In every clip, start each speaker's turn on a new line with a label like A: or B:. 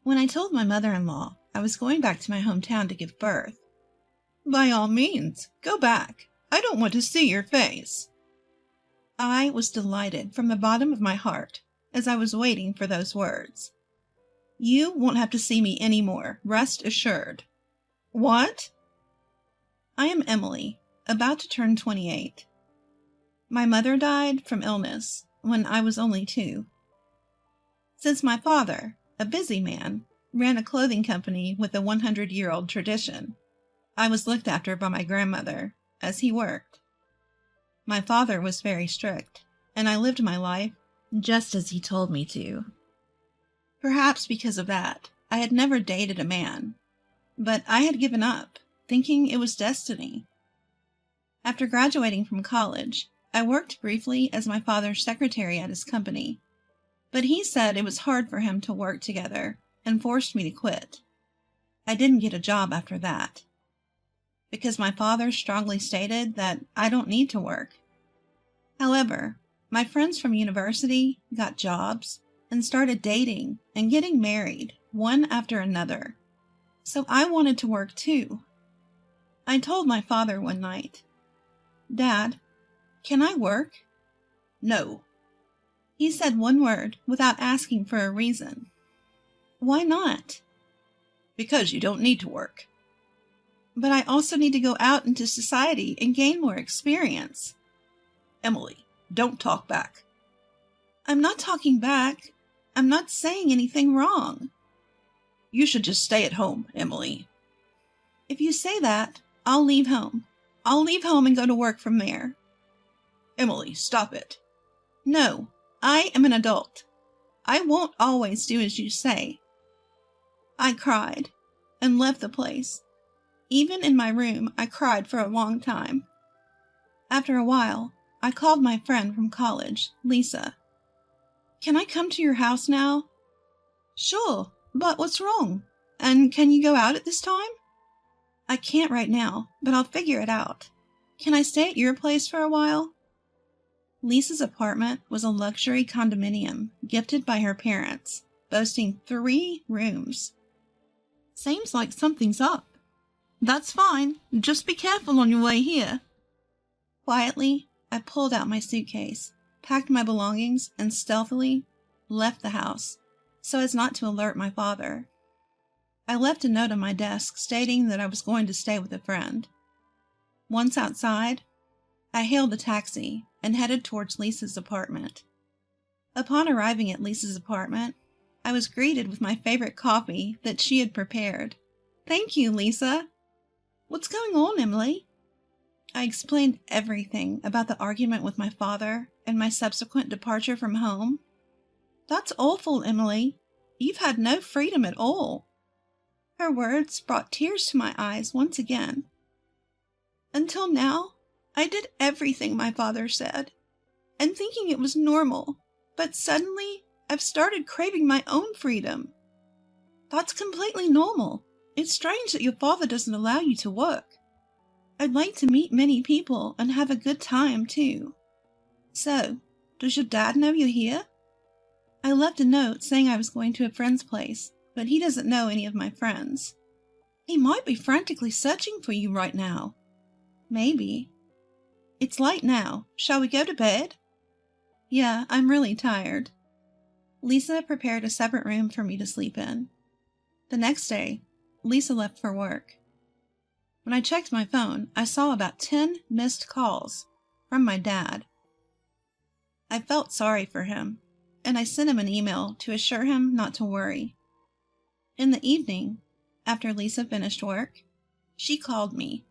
A: When I told my mother-in-law I was going back to my hometown to give birth, "By all means, go back. I don't want to see your face." I was delighted from the bottom of my heart as I was waiting for those words. "You won't have to see me any more, rest assured." "What?" "I am Emily, about to turn 28. My mother died from illness when I was only 2. Since my father, a busy man, ran a clothing company with a 100-year-old tradition, I was looked after by my grandmother as he worked. My father was very strict, and I lived my life just as he told me to. Perhaps because of that, I had never dated a man, but I had given up, thinking it was destiny. After graduating from college, I worked briefly as my father's secretary at his company, but he said it was hard for him to work together and forced me to quit. I didn't get a job after that, because my father strongly stated that I don't need to work. However, my friends from university got jobs and started dating and getting married one after another, so I wanted to work too. I told my father one night, "Dad, can I work?" "No." He said one word without asking for a reason. "Why not?" "Because you don't need to work." "But I also need to go out into society and gain more experience." "Emily, don't talk back." "I'm not talking back. I'm not saying anything wrong." "You should just stay at home, Emily." "If you say that, I'll leave home. I'll leave home and go to work from there." "Emily, stop it." "No, I am an adult. I won't always do as you say." I cried and left the place. Even in my room, I cried for a long time. After a while, I called my friend from college, Lisa. "Can I come to your house now?" "Sure, but what's wrong? And can you go out at this time?" "I can't right now, but I'll figure it out. Can I stay at your place for a while?" Lisa's apartment was a luxury condominium gifted by her parents, boasting 3 rooms. "Seems like something's up." "That's fine. Just be careful on your way here." Quietly, I pulled out my suitcase, packed my belongings, and stealthily left the house so as not to alert my father. I left a note on my desk stating that I was going to stay with a friend. Once outside, I hailed a taxi and headed towards Lisa's apartment. Upon arriving at Lisa's apartment, I was greeted with my favorite coffee that she had prepared. "Thank you, Lisa." "What's going on, Emily?" I explained everything about the argument with my father and my subsequent departure from home. "That's awful, Emily. You've had no freedom at all." Her words brought tears to my eyes once again. "Until now, I did everything my father said, and thinking it was normal, but suddenly I've started craving my own freedom." "That's completely normal. It's strange that your father doesn't allow you to work. I'd like to meet many people and have a good time, too. So, does your dad know you're here?" "I left a note saying I was going to a friend's place, but he doesn't know any of my friends." "He might be frantically searching for you right now." "Maybe." "It's late now. Shall we go to bed?" "Yeah, I'm really tired." Lisa prepared a separate room for me to sleep in. The next day, Lisa left for work. When I checked my phone, I saw about 10 missed calls from my dad. I felt sorry for him, and I sent him an email to assure him not to worry. In the evening, after Lisa finished work, she called me.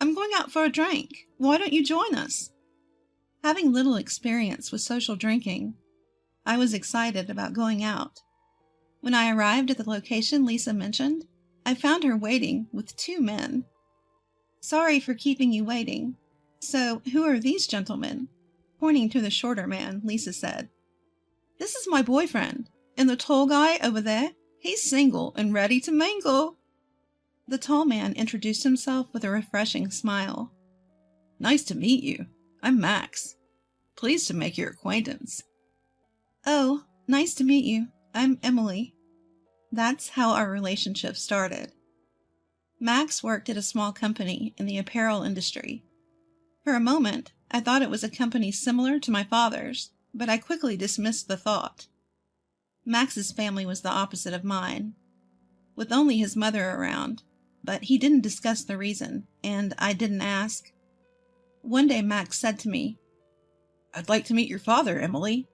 A: "I'm going out for a drink. Why don't you join us?" Having little experience with social drinking, I was excited about going out. When I arrived at the location Lisa mentioned, I found her waiting with 2 men. "Sorry for keeping you waiting. So, who are these gentlemen?" Pointing to the shorter man, Lisa said. "This is my boyfriend, and the tall guy over there, he's single and ready to mingle." The tall man introduced himself with a refreshing smile. "Nice to meet you. I'm Max. Pleased to make your acquaintance." "Oh, nice to meet you. I'm Emily." That's how our relationship started. Max worked at a small company in the apparel industry. For a moment, I thought it was a company similar to my father's, but I quickly dismissed the thought. Max's family was the opposite of mine, with only his mother around, but he didn't discuss the reason, and I didn't ask. One day Max said to me, "I'd like to meet your father, Emily."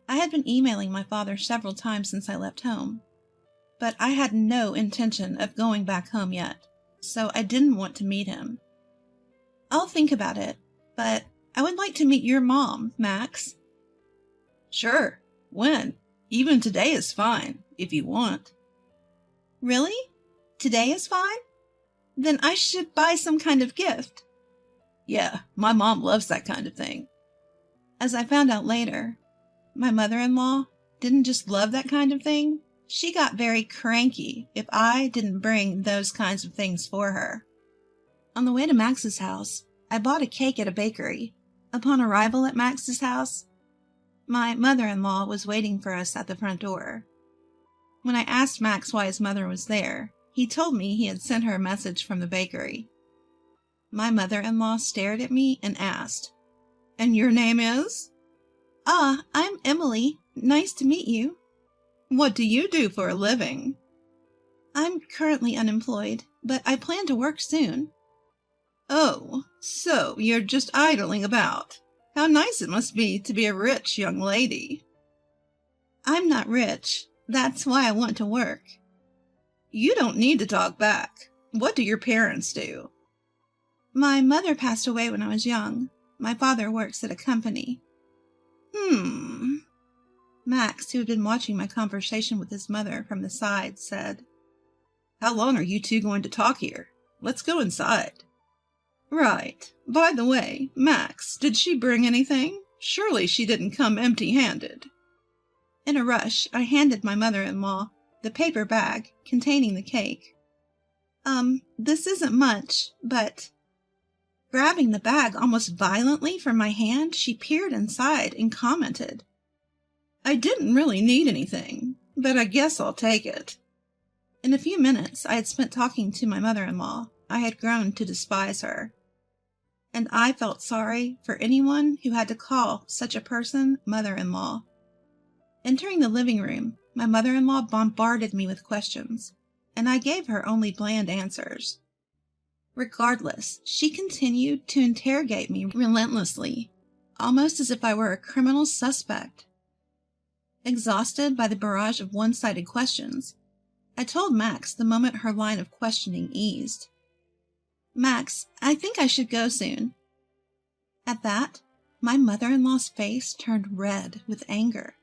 A: I had been emailing my father several times since I left home, but I had no intention of going back home yet, so I didn't want to meet him. "I'll think about it, but I would like to meet your mom, Max." "Sure. When? Even today is fine, if you want." "Really? Today is fine? Then I should buy some kind of gift." "Yeah, my mom loves that kind of thing." As I found out later, my mother-in-law didn't just love that kind of thing. She got very cranky if I didn't bring those kinds of things for her. On the way to Max's house, I bought a cake at a bakery. Upon arrival at Max's house, my mother-in-law was waiting for us at the front door. When I asked Max why his mother was there, he told me he had sent her a message from the bakery. My mother-in-law stared at me and asked, "And your name is?" "Ah, I'm Emily. Nice to meet you." "What do you do for a living?" "I'm currently unemployed, but I plan to work soon." "Oh, so you're just idling about. How nice it must be to be a rich young lady." "I'm not rich. That's why I want to work." "You don't need to talk back. What do your parents do?" "My mother passed away when I was young. My father works at a company." Max, who had been watching my conversation with his mother from the side, said, "How long are you two going to talk here? Let's go inside." "Right. By the way, Max, did she bring anything? Surely she didn't come empty-handed." In a rush, I handed my mother-in-law the paper bag containing the cake. This isn't much, but..." Grabbing the bag almost violently from my hand, she peered inside and commented, "I didn't really need anything, but I guess I'll take it." In a few minutes I had spent talking to my mother-in-law. I had grown to despise her, and I felt sorry for anyone who had to call such a person mother-in-law. Entering the living room, my mother-in-law bombarded me with questions, and I gave her only bland answers. Regardless, she continued to interrogate me relentlessly, almost as if I were a criminal suspect. Exhausted by the barrage of one-sided questions, I told Max the moment her line of questioning eased. "Max, I think I should go soon." At that, my mother-in-law's face turned red with anger.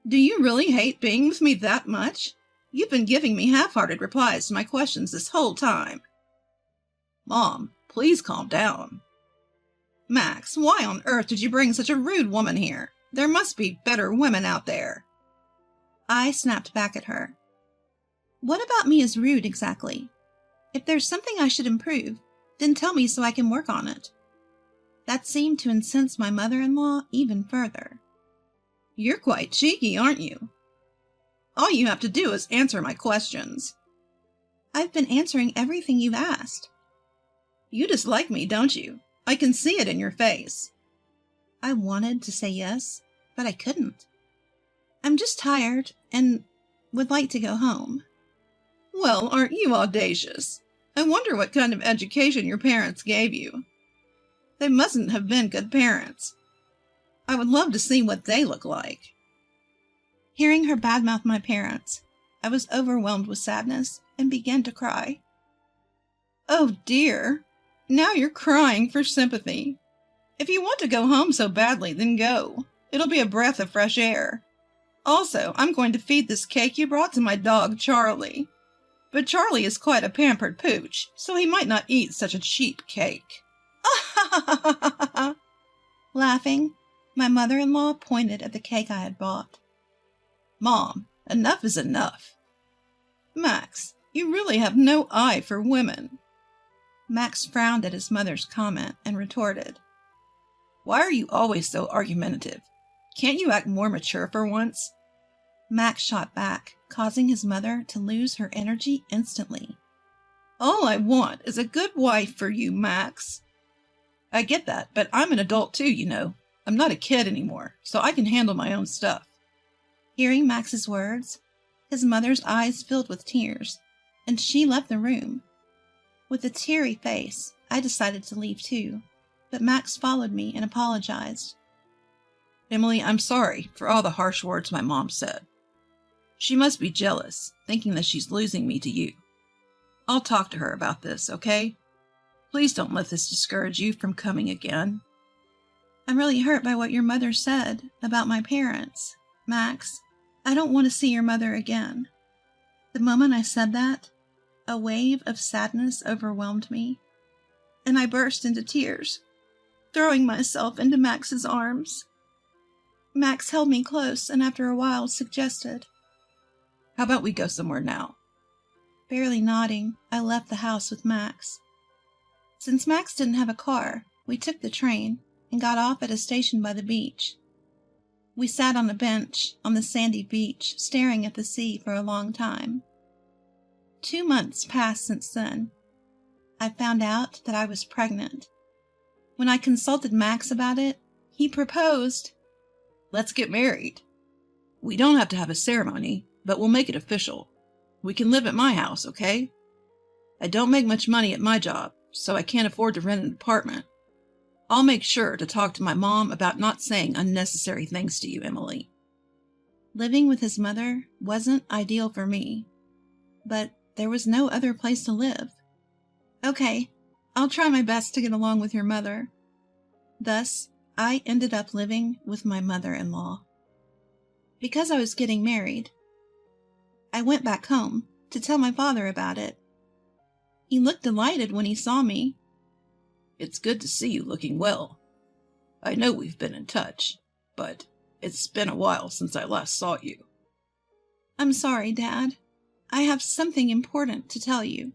A: "Do you really hate being with me that much? You've been giving me half-hearted replies to my questions this whole time." "Mom, please calm down." "Max, why on earth did you bring such a rude woman here? There must be better women out there." I snapped back at her. "What about me is rude exactly? If there's something I should improve, then tell me so I can work on it." That seemed to incense my mother-in-law even further. "You're quite cheeky, aren't you? All you have to do is answer my questions." "I've been answering everything you've asked." "You dislike me, don't you? I can see it in your face." I wanted to say yes, but I couldn't. "I'm just tired and would like to go home." "Well, aren't you audacious? I wonder what kind of education your parents gave you. They mustn't have been good parents. I would love to see what they look like." Hearing her badmouth my parents, I was overwhelmed with sadness and began to cry. "Oh dear, now you're crying for sympathy. If you want to go home so badly, then go. It'll be a breath of fresh air. Also, I'm going to feed this cake you brought to my dog, Charlie. But Charlie is quite a pampered pooch, so he might not eat such a cheap cake." Laughing, my mother-in-law pointed at the cake I had bought. "Mom, enough is enough. Max, you really have no eye for women." Max frowned at his mother's comment and retorted, "Why are you always so argumentative? Can't you act more mature for once?" Max shot back, causing his mother to lose her energy instantly. "All I want is a good wife for you, Max." "I get that, but I'm an adult too, you know. I'm not a kid anymore, so I can handle my own stuff." Hearing Max's words, his mother's eyes filled with tears, and she left the room. With a teary face, I decided to leave too, but Max followed me and apologized. "Emily, I'm sorry for all the harsh words my mom said. She must be jealous, thinking that she's losing me to you. I'll talk to her about this, okay? Please don't let this discourage you from coming again." "I'm really hurt by what your mother said about my parents. Max, I don't want to see your mother again." The moment I said that, a wave of sadness overwhelmed me, and I burst into tears, throwing myself into Max's arms. Max held me close and after a while suggested, "How about we go somewhere now?" Barely nodding, I left the house with Max. Since Max didn't have a car, we took the train and got off at a station by the beach. We sat on a bench on the sandy beach, staring at the sea for a long time. 2 months passed since then. I found out that I was pregnant. When I consulted Max about it, he proposed. "Let's get married. We don't have to have a ceremony, but we'll make it official. We can live at my house, okay? I don't make much money at my job, so I can't afford to rent an apartment. I'll make sure to talk to my mom about not saying unnecessary things to you, Emily." Living with his mother wasn't ideal for me, but there was no other place to live. "Okay, I'll try my best to get along with your mother." Thus, I ended up living with my mother-in-law. Because I was getting married, I went back home to tell my father about it. He looked delighted when he saw me. "It's good to see you looking well. I know we've been in touch, but it's been a while since I last saw you." "I'm sorry, Dad. I have something important to tell you."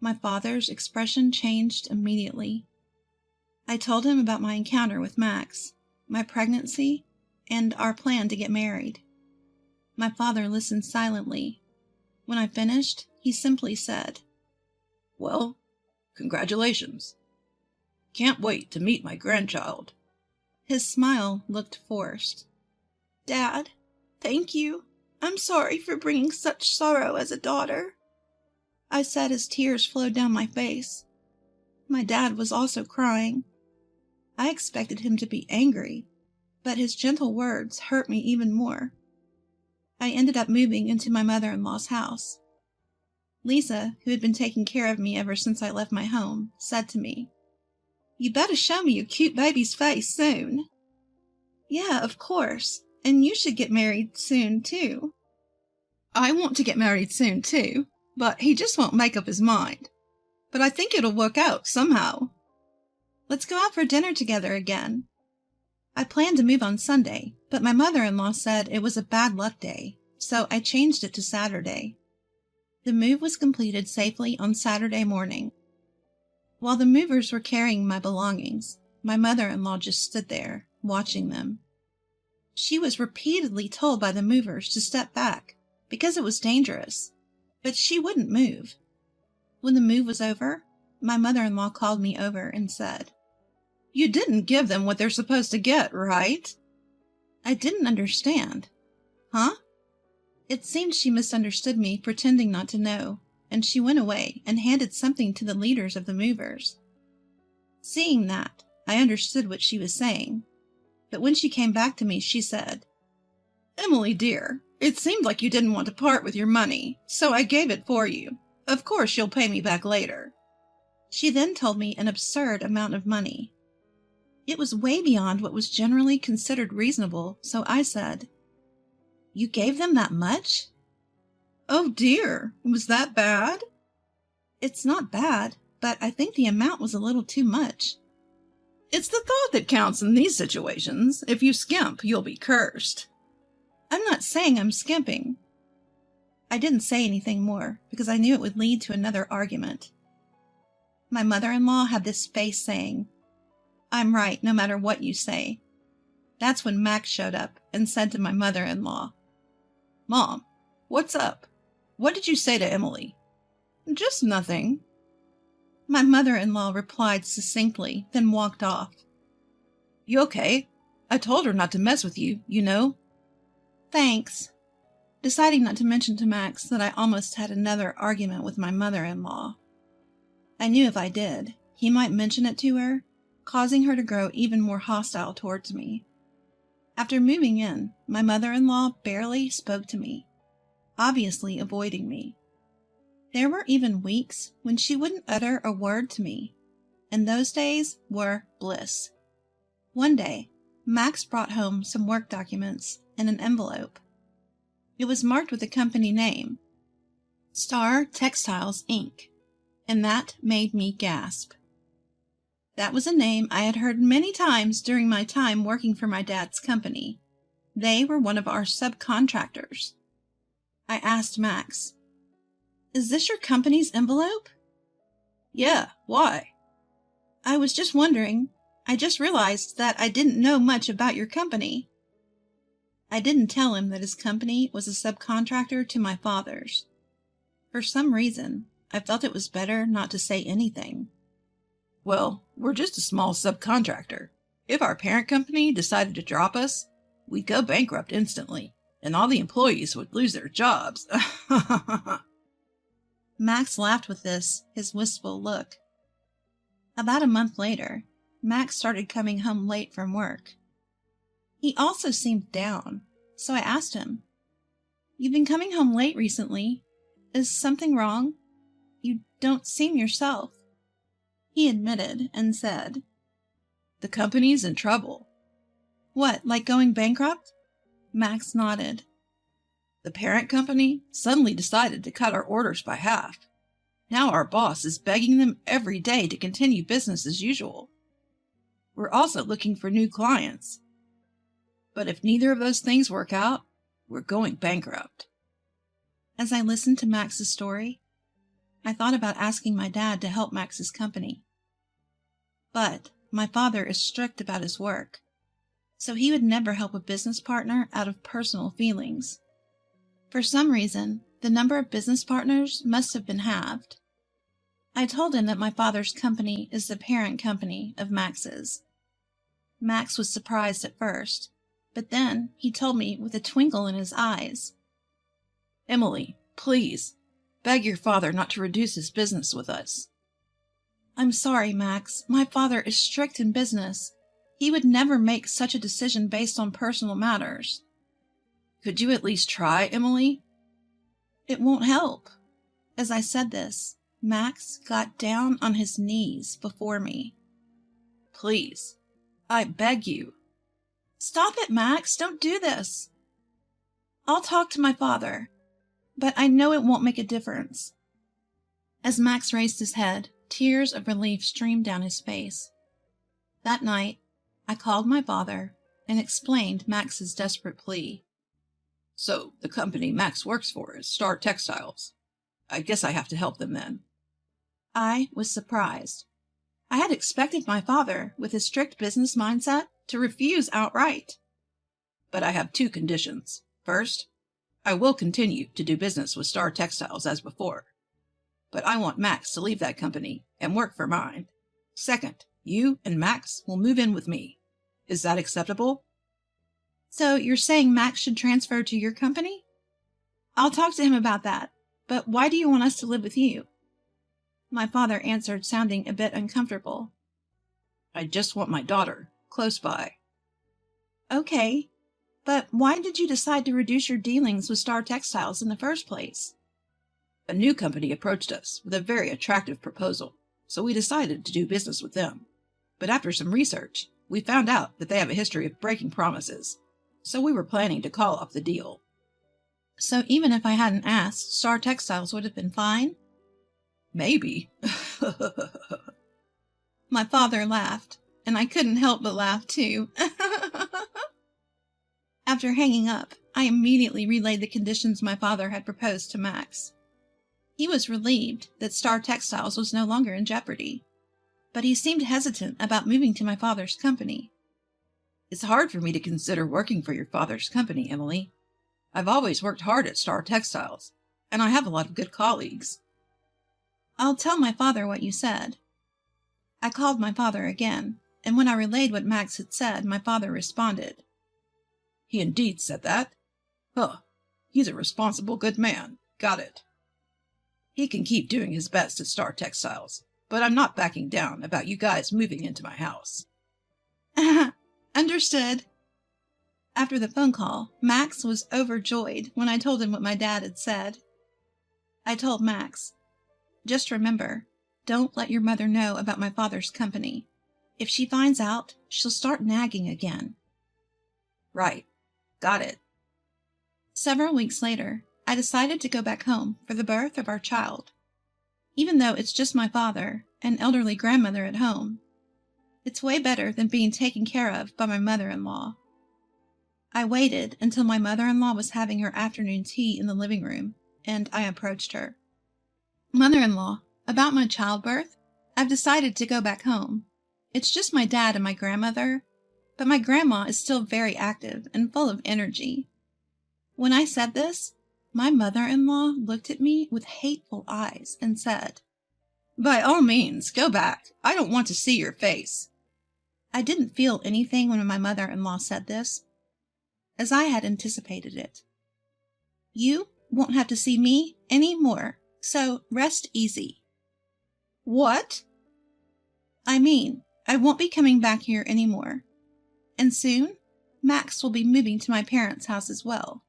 A: My father's expression changed immediately. I told him about my encounter with Max, my pregnancy, and our plan to get married. My father listened silently. When I finished, he simply said, "Well, congratulations. Can't wait to meet my grandchild." His smile looked forced. "Dad, thank you. I'm sorry for bringing such sorrow as a daughter," I said as tears flowed down my face. My dad was also crying. I expected him to be angry, but his gentle words hurt me even more. I ended up moving into my mother-in-law's house. Lisa, who had been taking care of me ever since I left my home, said to me, "You better show me your cute baby's face soon." "Yeah, of course, and you should get married soon, too." "I want to get married soon, too, but he just won't make up his mind. But I think it'll work out somehow. Let's go out for dinner together again." I planned to move on Sunday, but my mother-in-law said it was a bad luck day, so I changed it to Saturday. The move was completed safely on Saturday morning. While the movers were carrying my belongings, my mother-in-law just stood there, watching them. She was repeatedly told by the movers to step back, because it was dangerous, but she wouldn't move. When the move was over, my mother-in-law called me over and said, "You didn't give them what they're supposed to get, right?" I didn't understand. "Huh?" It seemed she misunderstood me, pretending not to know, and she went away and handed something to the leaders of the movers. Seeing that, I understood what she was saying, but when she came back to me, she said, "Emily, dear, it seemed like you didn't want to part with your money, so I gave it for you. Of course you'll pay me back later." She then told me an absurd amount of money. It was way beyond what was generally considered reasonable, so I said, "You gave them that much?" "Oh dear, was that bad?" "It's not bad, but I think the amount was a little too much." "It's the thought that counts in these situations. If you skimp, you'll be cursed." "I'm not saying I'm skimping." I didn't say anything more because I knew it would lead to another argument. My mother-in-law had this face saying, "I'm right no matter what you say." That's when Max showed up and said to my mother-in-law, "Mom,
B: What's up? What did you say to Emily?"
A: Just nothing. My mother-in-law replied succinctly, then walked off.
B: You okay? I told her not to mess with you, you know.
A: Thanks. Deciding not to mention to Max that I almost had another argument with my mother-in-law. I knew if I did, he might mention it to her, causing her to grow even more hostile towards me. After moving in, my mother-in-law barely spoke to me, obviously avoiding me. There were even weeks when she wouldn't utter a word to me, and those days were bliss. One day, Max brought home some work documents in an envelope. It was marked with the company name, Star Textiles, Inc., and that made me gasp. That was a name I had heard many times during my time working for my dad's company. They were one of our subcontractors. I asked Max, "Is this your company's envelope?"
B: "Yeah, why?"
A: "I was just wondering. I just realized that I didn't know much about your company." I didn't tell him that his company was a subcontractor to my father's. For some reason, I felt it was better not to say anything.
B: "Well, we're just a small subcontractor. If our parent company decided to drop us, we'd go bankrupt instantly, and all the employees would lose their jobs."
A: Max laughed with this, his wistful look. About a month later, Max started coming home late from work. He also seemed down, so I asked him, "You've been coming home late recently. Is something wrong? You don't seem yourself." He admitted and said,
B: "The company's in trouble."
A: "What, like going bankrupt?" Max nodded.
B: "The parent company suddenly decided to cut our orders by half. Now our boss is begging them every day to continue business as usual. We're also looking for new clients. But if neither of those things work out, we're going bankrupt."
A: As I listened to Max's story, I thought about asking my dad to help Max's company. But my father is strict about his work, so he would never help a business partner out of personal feelings. For some reason, the number of business partners must have been halved. I told him that my father's company is the parent company of Max's. Max was surprised at first, but then he told me with a twinkle in his eyes,
B: "Emily, please, beg your father not to reduce his business with us."
A: "I'm sorry, Max. My father is strict in business. He would never make such a decision based on personal matters."
B: "Could you at least try, Emily?"
A: "It won't help." As I said this, Max got down on his knees before me.
B: "Please, I beg you."
A: "Stop it, Max. Don't do this." "I'll talk to my father, but I know it won't make a difference." As Max raised his head, tears of relief streamed down his face. That night, I called my father and explained Max's desperate plea.
B: "So the company Max works for is Star Textiles. I guess I have to help them then."
A: I was surprised. I had expected my father, with his strict business mindset, to refuse outright.
B: "But I have two conditions. First, I will continue to do business with Star Textiles as before. But I want Max to leave that company and work for mine. Second, you and Max will move in with me. Is that acceptable?"
A: "So you're saying Max should transfer to your company?" "I'll talk to him about that. But why do you want us to live with you?" My father answered, sounding a bit uncomfortable.
B: "I just want my daughter close by."
A: "Okay, but why did you decide to reduce your dealings with Star Textiles in the first place?"
B: "A new company approached us with a very attractive proposal, so we decided to do business with them. But after some research, we found out that they have a history of breaking promises, so we were planning to call off the deal."
A: "So even if I hadn't asked, Star Textiles would have been fine?"
B: "Maybe."
A: My father laughed, and I couldn't help but laugh too. After hanging up, I immediately relayed the conditions my father had proposed to Max. He was relieved that Star Textiles was no longer in jeopardy, but he seemed hesitant about moving to my father's company.
B: "It's hard for me to consider working for your father's company, Emily. I've always worked hard at Star Textiles, and I have a lot of good colleagues.
A: I'll tell my father what you said. I called my father again, and when I relayed what Max had said, my father responded.
B: He indeed said that? Huh. He's a responsible good man. Got it. He can keep doing his best at Star Textiles, but I'm not backing down about you guys moving into my house.
A: Understood. After the phone call, Max was overjoyed when I told him what my dad had said. I told Max, just remember, don't let your mother know about my father's company. If she finds out, she'll start nagging again.
B: Right. Got it.
A: Several weeks later, I decided to go back home for the birth of our child. Even though it's just my father and elderly grandmother at home, it's way better than being taken care of by my mother-in-law. I waited until my mother-in-law was having her afternoon tea in the living room, and I approached her. Mother-in-law, about my childbirth, I've decided to go back home. It's just my dad and my grandmother, but my grandma is still very active and full of energy. When I said this, my mother-in-law looked at me with hateful eyes and said,
B: By all means, go back. I don't want to see your face.
A: I didn't feel anything when my mother-in-law said this, as I had anticipated it. You won't have to see me any more, so rest easy.
B: What?
A: I mean, I won't be coming back here anymore. And soon, Max will be moving to my parents' house as well.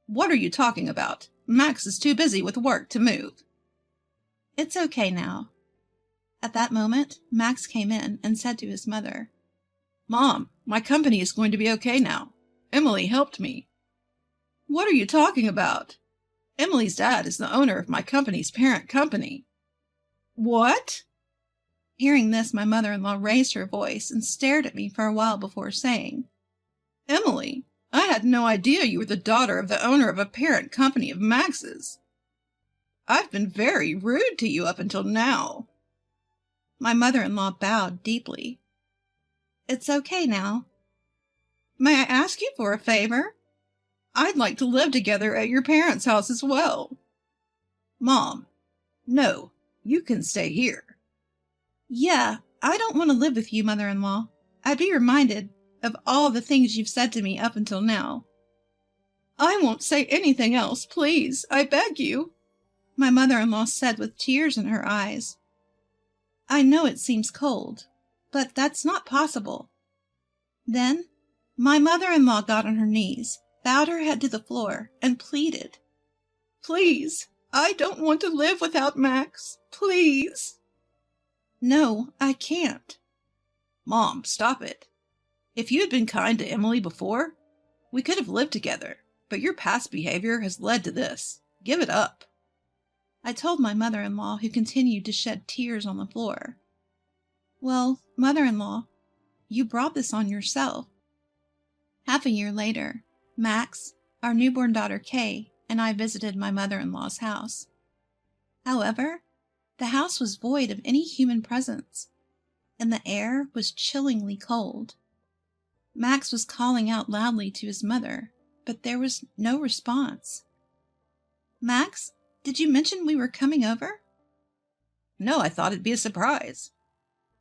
B: What are you talking about? Max is too busy with work to move.
A: It's okay now. At that moment, Max came in and said to his mother,
B: Mom, my company is going to be okay now. Emily helped me. What are you talking about? Emily's dad is the owner of my company's parent company. What?
A: Hearing this, my mother-in-law raised her voice and stared at me for a while before saying,
B: Emily, I had no idea you were the daughter of the owner of a parent company of Max's. I've been very rude to you up until now.
A: My mother-in-law bowed deeply. It's okay now.
B: May I ask you for a favor? I'd like to live together at your parents' house as well. Mom, no, you can stay here.
A: Yeah, I don't want to live with you, mother-in-law. I'd be reminded of all the things you've said to me up until now.
B: I won't say anything else, please, I beg you,
A: my mother-in-law said with tears in her eyes. I know it seems cold, but that's not possible. Then, my mother-in-law got on her knees, bowed her head to the floor, and pleaded.
B: Please, I don't want to live without Max. Please.
A: No, I can't.
B: Mom, stop it. If you had been kind to Emily before, we could have lived together, but your past behavior has led to this. Give it up.
A: I told my mother-in-law, who continued to shed tears on the floor. Well, mother-in-law, you brought this on yourself. Half a year later, Max, our newborn daughter Kay, and I visited my mother-in-law's house. However, the house was void of any human presence, and the air was chillingly cold. Max was calling out loudly to his mother, but there was no response. Max, did you mention we were coming over?
B: No, I thought it'd be a surprise.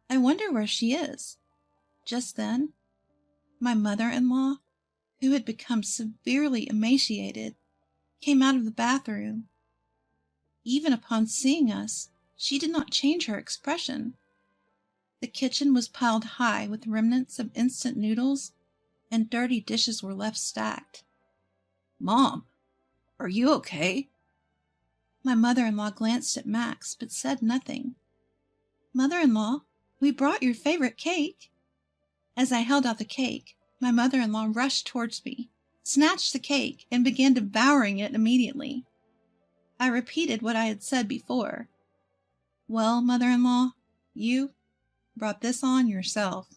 A: I wonder where she is. Just then, my mother-in-law, who had become severely emaciated, came out of the bathroom. Even upon seeing us, she did not change her expression. The kitchen was piled high with remnants of instant noodles, and dirty dishes were left stacked.
B: Mom, are you okay?
A: My mother-in-law glanced at Max, but said nothing. Mother-in-law, we brought your favorite cake. As I held out the cake, my mother-in-law rushed towards me, snatched the cake, and began devouring it immediately. I repeated what I had said before. Well, mother-in-law, you brought this on yourself.